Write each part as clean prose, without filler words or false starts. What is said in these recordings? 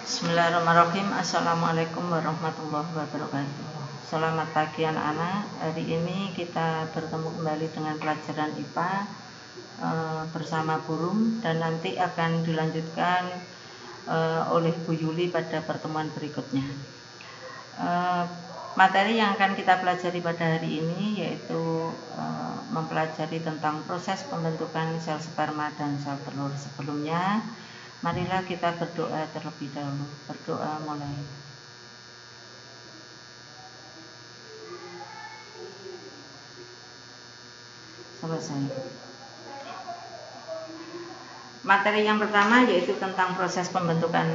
Bismillahirrahmanirrahim. Assalamualaikum warahmatullahi wabarakatuh. Selamat pagi anak-anak. Hari ini kita bertemu kembali dengan pelajaran IPA bersama Burum, dan nanti akan dilanjutkan oleh Bu Yuli pada pertemuan berikutnya. Materi yang akan kita pelajari pada hari ini yaitu mempelajari tentang proses pembentukan sel sperma dan sel telur. Sebelumnya, marilah kita berdoa terlebih dahulu. Berdoa mulai. Selesai. Materi yang pertama yaitu tentang proses pembentukan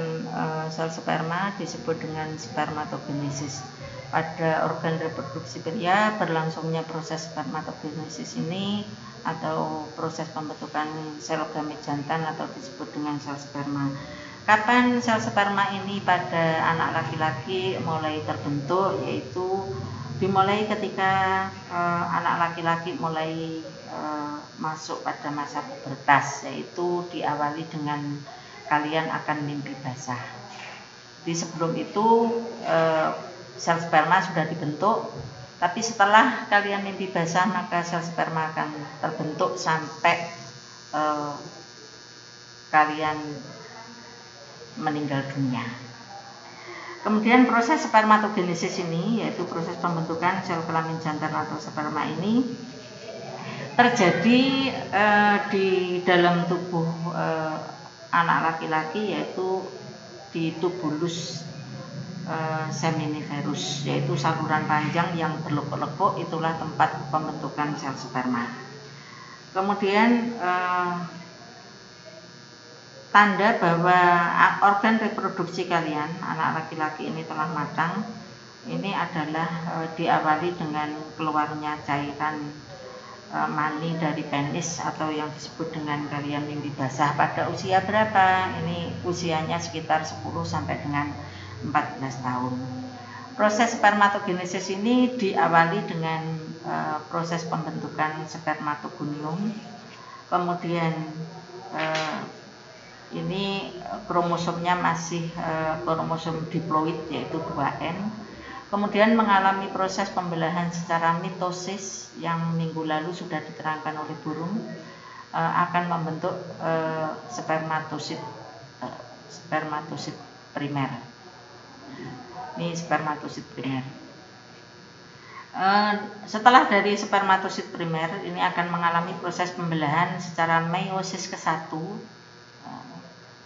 sel sperma, disebut dengan spermatogenesis. Pada organ reproduksi pria, berlangsungnya proses spermatogenesis ini atau proses pembentukan sel gamet jantan atau disebut dengan sel sperma. Kapan sel sperma ini pada anak laki-laki mulai terbentuk, yaitu dimulai ketika anak laki-laki mulai masuk pada masa pubertas, yaitu diawali dengan kalian akan mimpi basah. Di sebelum itu sel sperma sudah dibentuk, tapi setelah kalian mimpi basah maka sel sperma akan terbentuk sampai kalian meninggal dunia. Kemudian proses spermatogenesis ini, yaitu proses pembentukan sel kelamin jantan atau sperma ini, terjadi di dalam tubuh anak laki-laki, yaitu di tubulus seminiferus, yaitu saluran panjang yang berlekuk-lekuk. Itulah tempat pembentukan sel sperma. Kemudian tanda bahwa organ reproduksi kalian, anak laki-laki ini telah matang, ini adalah diawali dengan keluarnya cairan mani dari penis atau yang disebut dengan kalian mimpi basah. Pada usia berapa? Ini usianya sekitar 10 sampai dengan 14 tahun. Proses spermatogenesis ini diawali dengan proses pembentukan spermatogonium. Kemudian ini kromosomnya masih kromosom diploid, yaitu 2N. Kemudian mengalami proses pembelahan secara mitosis yang minggu lalu sudah diterangkan oleh Burung, akan membentuk spermatosit primer. Ini spermatosit primer. Setelah dari spermatosit primer ini akan mengalami proses pembelahan secara meiosis ke-1.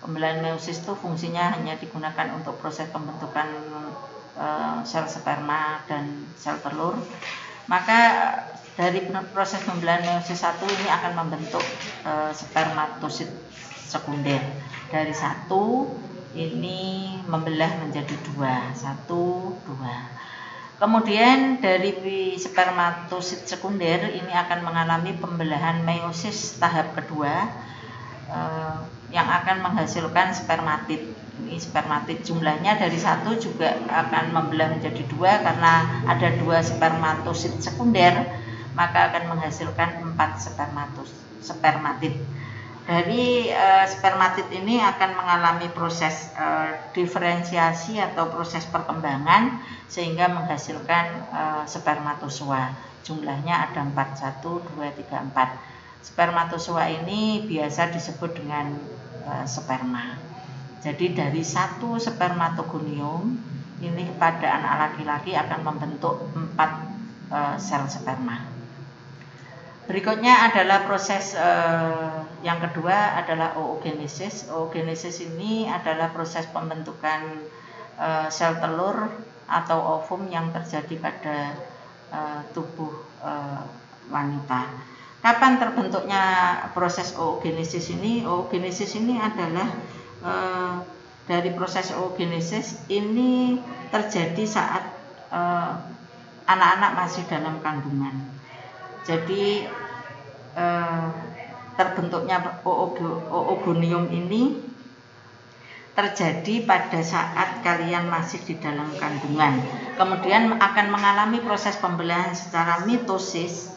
Pembelahan meiosis itu fungsinya hanya digunakan untuk proses pembentukan sel sperma dan sel telur. Maka dari proses pembelahan meiosis 1 ini akan membentuk spermatosit sekunder. Dari 1 ini membelah menjadi 2, 1, 2. Kemudian dari spermatosit sekunder ini akan mengalami pembelahan meiosis tahap kedua, yang akan menghasilkan spermatid. Ini spermatid jumlahnya dari 1 juga akan membelah menjadi 2 karena ada 2 spermatosit sekunder, maka akan menghasilkan 4 spermatid. Dari spermatid ini akan mengalami proses diferensiasi atau proses perkembangan sehingga menghasilkan spermatozoa. Jumlahnya ada 4, 1, 2, 3, 4. Spermatozoa ini biasa disebut dengan sperma. Jadi dari 1 spermatogonium ini pada anak laki-laki akan membentuk 4 sel sperma. Berikutnya adalah proses yang kedua adalah oogenesis. Oogenesis ini adalah proses pembentukan sel telur atau ovum yang terjadi pada tubuh wanita. Kapan terbentuknya proses oogenesis ini? Oogenesis ini adalah dari proses oogenesis ini terjadi saat anak-anak masih dalam kandungan. Jadi terbentuknya oogonium ini terjadi pada saat kalian masih di dalam kandungan. Kemudian akan mengalami proses pembelahan secara mitosis.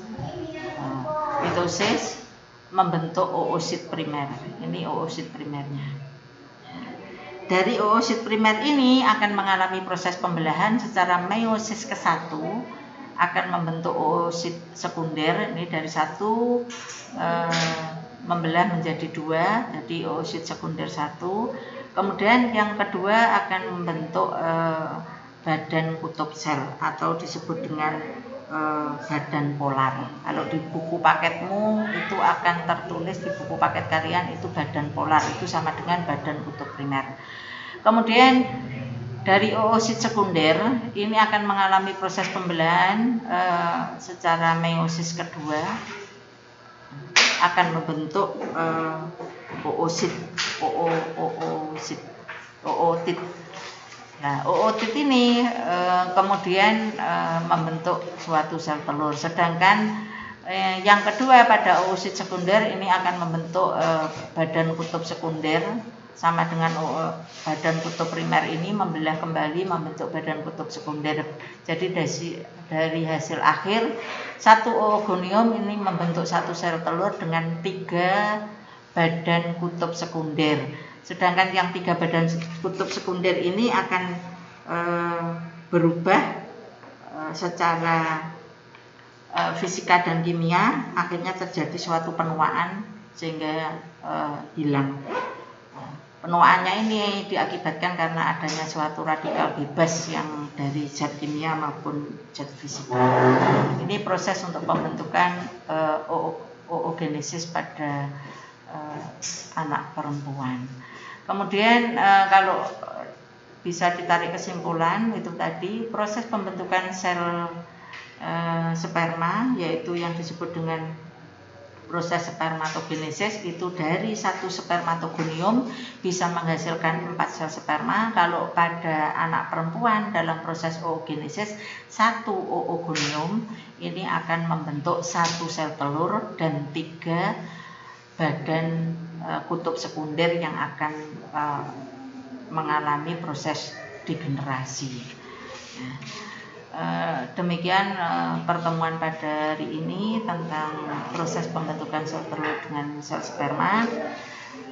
Mitosis membentuk oosit primer. Ini oosit primernya. dari oosit primer ini akan mengalami proses pembelahan secara meiosis ke-1 akan membentuk oosit sekunder. Ini dari 1 membelah menjadi 2, jadi oosit sekunder 1. Kemudian yang kedua akan membentuk badan kutub sel atau disebut dengan badan polar. Kalau di buku paketmu itu akan tertulis, di buku paket kalian itu badan polar, itu sama dengan badan kutub primer. Kemudian dari oosit sekunder ini akan mengalami proses pembelahan secara meiosis kedua, akan membentuk ootit. Nah, ootit ini kemudian membentuk suatu sel telur. Sedangkan yang kedua pada oosit sekunder ini akan membentuk badan kutub sekunder, sama dengan badan kutub primer ini membelah kembali membentuk badan kutub sekunder. Jadi dari hasil akhir satu oogonium ini membentuk satu sel telur dengan 3 badan kutub sekunder. Sedangkan yang 3 badan kutub sekunder ini akan berubah secara fisika dan kimia, akhirnya terjadi suatu penuaan sehingga hilang. Penuaannya ini diakibatkan karena adanya suatu radikal bebas yang dari zat kimia maupun zat fisika. Ini proses untuk pembentukan oogenesis pada anak perempuan. Kemudian kalau bisa ditarik kesimpulan itu tadi proses pembentukan sel sperma, yaitu yang disebut dengan proses spermatogenesis, itu dari satu spermatogonium bisa menghasilkan 4 sel sperma. Kalau pada anak perempuan dalam proses oogenesis, satu oogonium ini akan membentuk 1 sel telur dan 3 badan kutub sekunder yang akan mengalami proses degenerasi. Demikian pertemuan pada hari ini tentang proses pembentukan sel telur dengan sel sperma.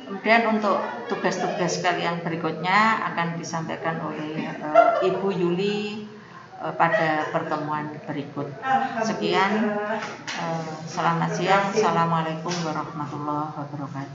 Kemudian untuk tugas-tugas kalian berikutnya akan disampaikan oleh Ibu Yuli pada pertemuan berikut. Sekian, selamat siang. Assalamualaikum warahmatullahi wabarakatuh.